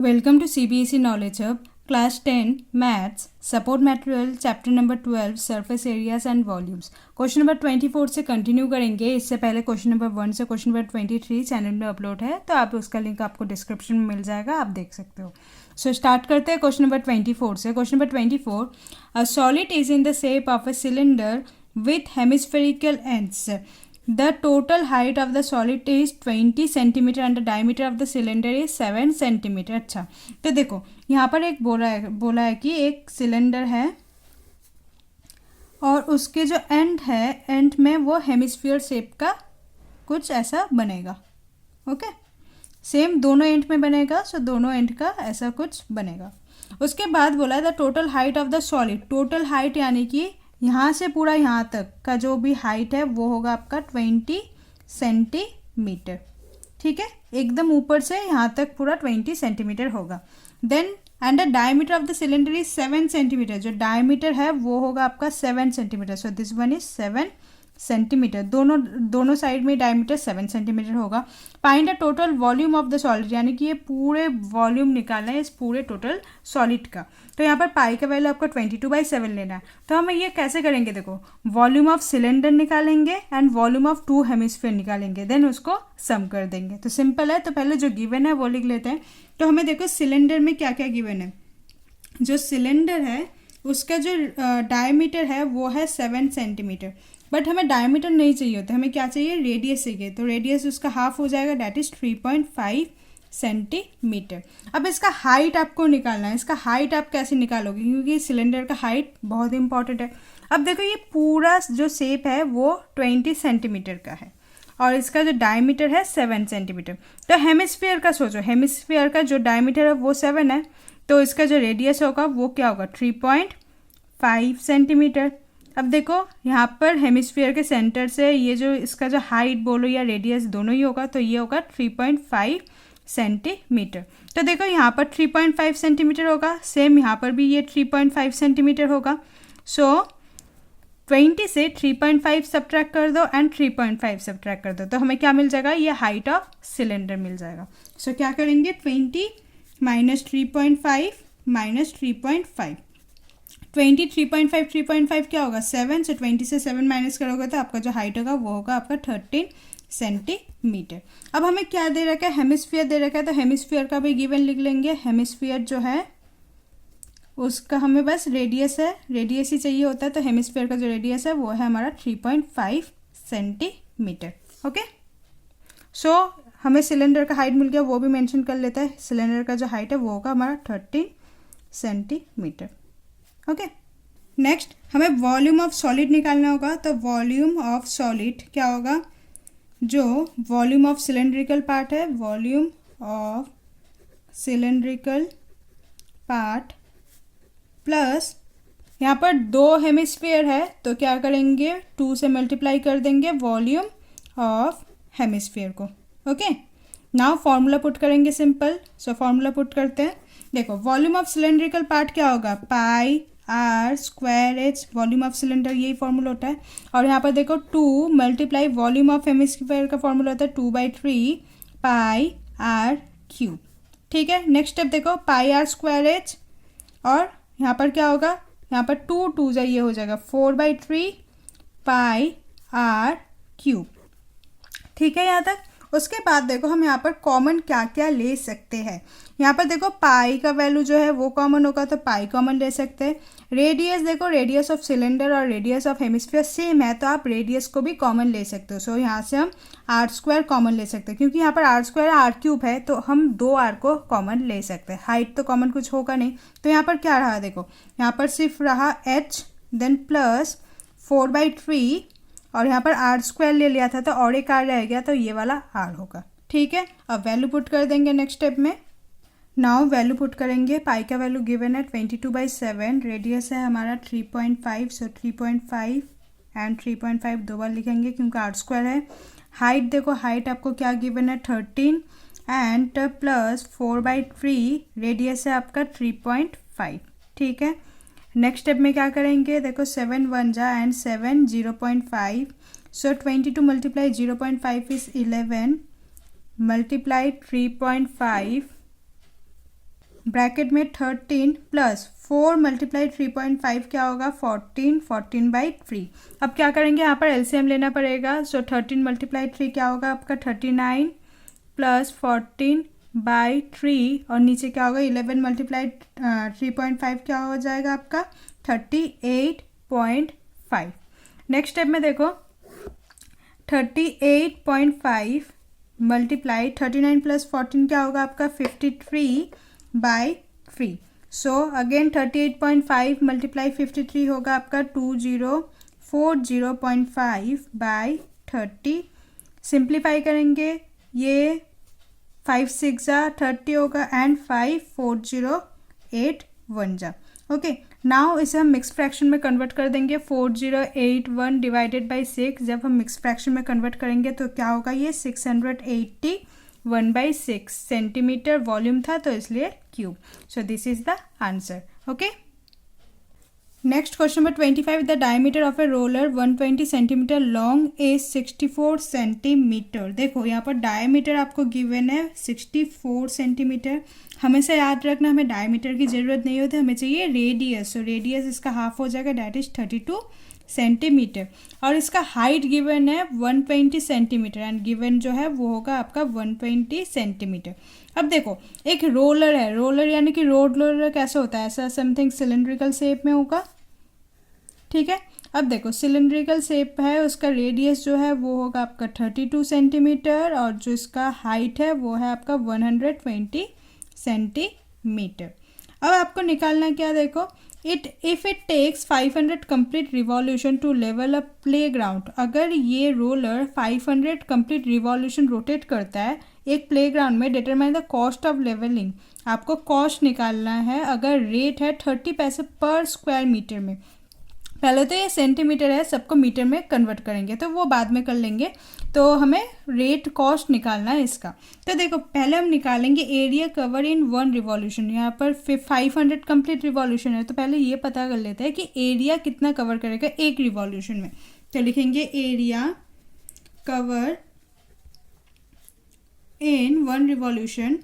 Welcome to CBSE Knowledge Hub, Class 10 Maths, Support Material, Chapter number 12, Surface Areas and Volumes. Question number 24 से continue करेंगे. इससे पहले question number 1 से question number 23 channel में upload है, तो आप उसका लिंक आपको डिस्क्रिप्शन में मिल जाएगा, आप देख सकते हो. सो स्टार्ट करते हैं क्वेश्चन नंबर 24 से. Question number 24, a solid is in the shape of a cylinder with hemispherical ends. The total height of the solid is 20 centimetre and the diameter of the cylinder is 7 centimetre. अच्छा, तो देखो यहाँ पर एक बोला है कि एक सिलेंडर है और उसके जो एंड है, एंड में वो हेमिस्फीयर शेप का कुछ ऐसा बनेगा. ओके, सेम दोनों एंड में बनेगा. सो दोनों एंड का ऐसा कुछ बनेगा. उसके बाद बोला है the total height of the solid. Total height यानी कि यहाँ से पूरा यहाँ तक का जो भी हाइट है वो होगा आपका 20 सेंटीमीटर. ठीक है, एकदम ऊपर से यहाँ तक पूरा 20 सेंटीमीटर होगा. Then and the diameter of the cylinder is 7 centimetre. जो डायमीटर है वो होगा आपका 7 centimetre. So this one is 7 centimetre. दोनों साइड में डायमीटर 7 सेंटीमीटर होगा. Find the total volume of the solid, यानी कि ये पूरे वॉल्यूम निकालना है इस पूरे टोटल सॉलिड का. तो यहाँ पर पाई का वैल्यू आपको 22/7 लेना है. तो हम ये कैसे करेंगे, देखो वॉल्यूम ऑफ सिलेंडर निकालेंगे एंड वॉल्यूम ऑफ 2 हेमिस्फीयर निकालेंगे, देन उसको सम कर देंगे. तो सिंपल है. तो पहले जो गिवन है वो लिख लेते हैं. तो हमें देखो सिलेंडर में क्या क्या गिवन है. जो सिलेंडर है उसका जो डायमीटर है वो है 7 सेंटीमीटर. बट हमें डायमीटर नहीं चाहिए होता, हमें क्या चाहिए, रेडियस चाहिए. तो रेडियस उसका हाफ हो जाएगा, डैट इज 3.5 सेंटीमीटर. अब इसका हाइट आपको निकालना है. इसका हाइट आप कैसे निकालोगे, क्योंकि सिलेंडर का हाइट बहुत इंपॉर्टेंट है. अब देखो ये पूरा जो शेप है वो 20 सेंटीमीटर का है और इसका जो डायमीटर है 7 सेंटीमीटर. तो हेमिस्फीयर का सोचो, हेमिस्फीयर का जो डायमीटर है वो 7 है, तो इसका जो रेडियस होगा वो क्या होगा, 3.5 सेंटीमीटर. अब देखो यहाँ पर हेमिस्फीयर के सेंटर से ये जो इसका जो हाइट बोलो या रेडियस दोनों ही होगा, तो ये होगा 3.5 सेंटीमीटर. तो देखो यहाँ पर 3.5 सेंटीमीटर होगा, सेम यहाँ पर भी ये 3.5 सेंटीमीटर होगा. सो 20 से 3.5 सब्ट्रैक्ट कर दो एंड 3.5 सब्ट्रैक्ट कर दो, तो हमें क्या मिल जाएगा, ये हाइट ऑफ सिलेंडर मिल जाएगा. सो क्या करेंगे, 20 माइनस 3.5 माइनस 3.5. 3.5 क्या होगा, 7. सो 20 से 7 माइनस करोगे तो आपका जो हाइट होगा वो होगा आपका 13 सेंटीमीटर. अब हमें क्या दे रखा है, हेमिस्फीयर दे रखा है, तो हेमिस्फीयर का भी गिवन लिख लेंगे. हेमिस्फीयर जो है उसका हमें बस रेडियस है, रेडियस ही चाहिए होता है. तो हेमिस्फीयर का जो रेडियस है वो है हमारा 3.5 सेंटीमीटर. ओके, सो हमें सिलेंडर का हाइट मिल गया, वो भी मेंशन कर लेता है. सिलेंडर का जो हाइट है वो होगा हमारा 13 सेंटीमीटर. ओके, नेक्स्ट हमें वॉल्यूम ऑफ सॉलिड निकालना होगा. तो वॉल्यूम ऑफ सॉलिड क्या होगा, जो वॉल्यूम ऑफ सिलेंड्रिकल पार्ट है, volume of cylindrical part plus यहाँ पर 2 हेमिस्फीयर है, तो क्या करेंगे, 2 से मल्टीप्लाई कर देंगे वॉल्यूम ऑफ हेमिस्फीयर को. ओके, नाउ फॉर्मूला पुट करेंगे सिंपल. सो फॉर्मूला पुट करते हैं. देखो वॉल्यूम ऑफ सिलेंड्रिकल पार्ट क्या होगा, pi r square h. Volume of cylinder यही फॉर्मूला होता है. और यहाँ पर देखो 2 मल्टीप्लाई वॉल्यूम ऑफ हेमिस्फीयर का फॉर्मूला होता है 2/3 पाई आर क्यूब. ठीक है, नेक्स्ट स्टेप देखो, पाई आर स्क्वायर एच और यहाँ पर क्या होगा, यहाँ पर 2 ये हो जाएगा 4/3 पाई आर क्यूब. ठीक है यहाँ तक. उसके बाद देखो हम यहाँ पर कॉमन क्या क्या ले सकते हैं. यहाँ पर देखो पाई का वैल्यू जो है वो कॉमन होगा, तो पाई कॉमन ले सकते हैं. रेडियस देखो, रेडियस ऑफ सिलेंडर और रेडियस ऑफ हेमिस्फीयर सेम है, तो आप रेडियस को भी कॉमन ले सकते हो. सो यहाँ से हम r² कॉमन ले सकते हैं, क्योंकि यहाँ पर r² r³ है, तो हम 2r को कॉमन ले सकते हैं. हाइट तो कॉमन कुछ होगा नहीं, तो यहाँ पर क्या रहा, देखो यहाँ पर सिर्फ रहा h, देन प्लस 4/3 और यहाँ पर r² ले लिया था तो और एक r रह गया, तो ये वाला r होगा. ठीक है, अब वैल्यू पुट कर देंगे नेक्स्ट स्टेप में. नाउ वैल्यू पुट करेंगे. पाई का वैल्यू गिवन है 22/7, रेडियस है हमारा 3.5. सो 3.5 एंड 3.5 दो बार लिखेंगे क्योंकि r² है. हाइट देखो, हाइट आपको क्या गिवन है, 13 एंड प्लस 4/3, रेडियस है आपका 3.5. ठीक है, नेक्स्ट स्टेप में क्या करेंगे, देखो 7 1 जा and 7 0.5. So 22 multiply 0.5 is 11 multiply 3.5 bracket में 13 प्लस 4 मल्टीप्लाई 3.5 क्या होगा 14, 14/3। अब क्या करेंगे, यहाँ पर एलसीएम लेना पड़ेगा। सो 13 मल्टीप्लाई 3 क्या होगा आपका 39 प्लस 14/3 और नीचे क्या होगा 11 मल्टीप्लाई 3.5 क्या हो जाएगा आपका 38.5। नेक्स्ट स्टेप में देखो 38.5 मल्टीप्लाई 39 प्लस 14 क्या होगा आपका 53/3। सो अगेन 38.5 मल्टीप्लाई 53 होगा आपका 2040.5/30। सिंप्लीफाई करेंगे, ये 5 6 जा 30 होगा एंड 5 4 0 8 1 जा। ओके, नाउ इसे हम मिक्स फ्रैक्शन में कन्वर्ट कर देंगे। 4081 डिवाइडेड बाई 6 जब हम मिक्स फ्रैक्शन में कन्वर्ट करेंगे तो क्या होगा, ये 681/6 सेंटीमीटर वॉल्यूम था तो इसलिए cube. So this is the answer. Okay, next question number 25। The diameter of a roller 120 centimetre long is 64 centimetre. देखो यहाँ पर डायमीटर आपको गिवन है 64 सेंटीमीटर। हमेशा याद रखना हमें डायमीटर की ज़रूरत नहीं होती, हमें चाहिए रेडियस। सो रेडियस इसका हाफ हो जाएगा, डैट इज 32 सेंटीमीटर। और इसका हाइट गिवन है 120 सेंटीमीटर एंड गिवन जो है वो होगा आपका 120 सेंटीमीटर। अब देखो एक रोलर है, रोलर यानी कि रोड रोलर कैसे होता है, ऐसा समथिंग सिलेंड्रिकल शेप में होगा, ठीक है। अब देखो सिलेंड्रिकल शेप है, उसका रेडियस जो है वो होगा आपका 32 सेंटीमीटर और जो इसका हाइट है वो है आपका 120 सेंटीमीटर। अब आपको निकालना क्या, देखो if it takes 500 complete revolution to level a playground. अगर ये रोलर 500 कंप्लीट रिवॉल्यूशन रोटेट करता है एक प्लेग्राउंड में, determine the cost of levelling. आपको कॉस्ट निकालना है। अगर रेट है 30 पैसे पर स्क्वायर मीटर में, पहले तो ये सेंटीमीटर है, सबको मीटर में कन्वर्ट करेंगे तो वो बाद में कर लेंगे। तो हमें रेट कॉस्ट निकालना है इसका। तो देखो पहले हम निकालेंगे एरिया कवर इन 1 रिवॉल्यूशन। यहाँ पर 500 कंप्लीट रिवॉल्यूशन है तो पहले ये पता कर लेते हैं कि एरिया कितना कवर करेगा एक रिवॉल्यूशन में। तो लिखेंगे एरिया कवर इन 1 रिवॉल्यूशन।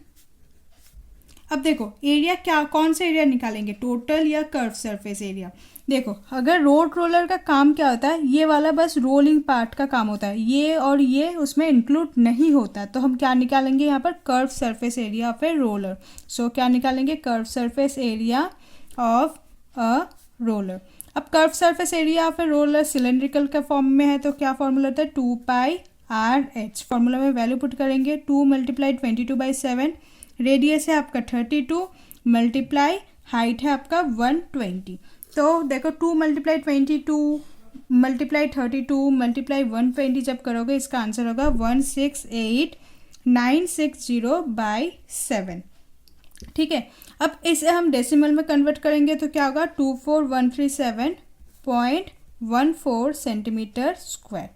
अब देखो एरिया क्या, कौन सा एरिया निकालेंगे, टोटल या कर्व सरफेस एरिया। देखो अगर रोड रोलर का काम क्या होता है, ये वाला बस रोलिंग पार्ट का काम होता है, ये और ये उसमें इंक्लूड नहीं होता। तो हम क्या निकालेंगे यहाँ पर, curve surface area of a roller. So क्या निकालेंगे, curve surface area of a roller. अब curve surface area of a roller cylindrical के फॉर्म में है तो क्या फॉर्मूला होता है 2πr/h। फॉर्मूला में वैल्यू पुट करेंगे 2 मल्टीप्लाई 22/7, रेडियस है आपका 32 मल्टीप्लाई हाइट है आपका 120। तो देखो 2 मल्टीप्लाई 22 मल्टीप्लाई 32 मल्टीप्लाई 120 जब करोगे इसका आंसर होगा 168,960/7, ठीक है। अब इसे हम डेसिमल में कन्वर्ट करेंगे तो क्या होगा 24137.14 सेंटीमीटर स्क्वायर।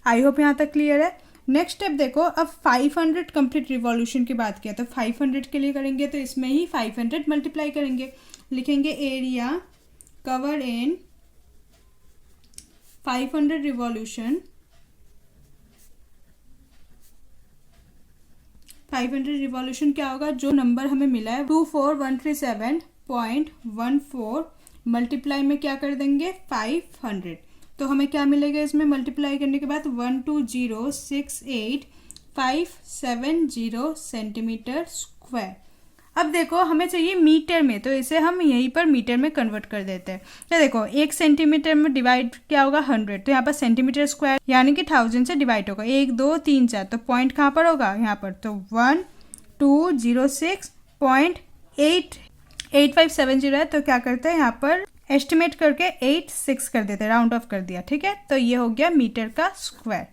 आई होप यहाँ तक क्लियर है। नेक्स्ट स्टेप देखो, अब 500 कंप्लीट रिवॉल्यूशन की बात किया तो 500 के लिए करेंगे तो इसमें ही 500 मल्टीप्लाई करेंगे। लिखेंगे area cover in 500 revolution. 500 revolution क्या होगा, जो नंबर हमें मिला है 24137.14 मल्टीप्लाई में क्या कर देंगे 500। तो हमें क्या मिलेगा इसमें मल्टीप्लाई करने के बाद 12068,570 सेंटीमीटर स्क्वायर। अब देखो हमें चाहिए मीटर में तो इसे हम यहीं पर मीटर में कन्वर्ट कर देते हैं। तो देखो 1 सेंटीमीटर में डिवाइड क्या होगा 100, तो यहाँ पर सेंटीमीटर स्क्वायर यानी कि 1000 से डिवाइड होगा। 1 2 3 4, तो पॉइंट कहाँ पर होगा यहाँ पर, तो 1206.8570 है। तो क्या करते हैं यहाँ पर एस्टिमेट करके 86 कर देते हैं, राउंड ऑफ कर दिया, ठीक है। तो ये हो गया मीटर का स्क्वायर।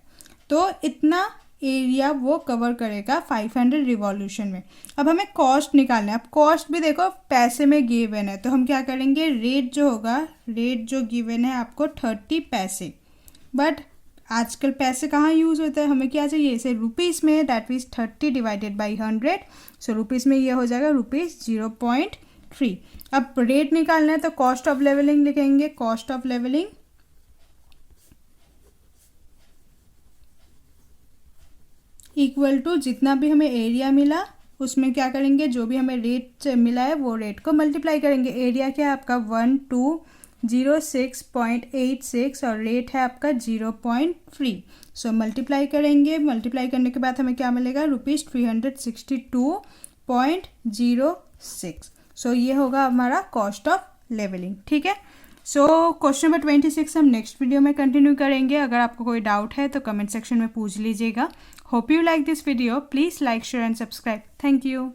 तो इतना एरिया वो कवर करेगा 500 रिवॉल्यूशन में। अब हमें कॉस्ट निकालना है। अब कॉस्ट भी देखो पैसे में गिवन है तो हम क्या करेंगे, रेट जो होगा, रेट जो गिवन है आपको 30 पैसे, बट आजकल पैसे कहाँ यूज़ होता है, हमें क्या चाहिए इसे रुपीज़ में, that means 30 divided by 100। So rupees में ये हो जाएगा ₹0.3। अब रेट निकालना है तो कॉस्ट ऑफ लेवलिंग लिखेंगे, cost of levelling equal to जितना भी हमें एरिया मिला उसमें क्या करेंगे, जो भी हमें रेट मिला है वो रेट को मल्टीप्लाई करेंगे। एरिया क्या है आपका 1206.86 और रेट है आपका 0.3। सो मल्टीप्लाई करेंगे, मल्टीप्लाई करने के बाद हमें क्या मिलेगा, ₹362.06। सो ये होगा हमारा कॉस्ट ऑफ लेवलिंग। ठीक है, सो क्वेश्चन नंबर 26 हम नेक्स्ट वीडियो में कंटिन्यू करेंगे। अगर आपको कोई डाउट है तो कमेंट सेक्शन में पूछ लीजिएगा। Hope you like this video, please like share and subscribe. Thank you.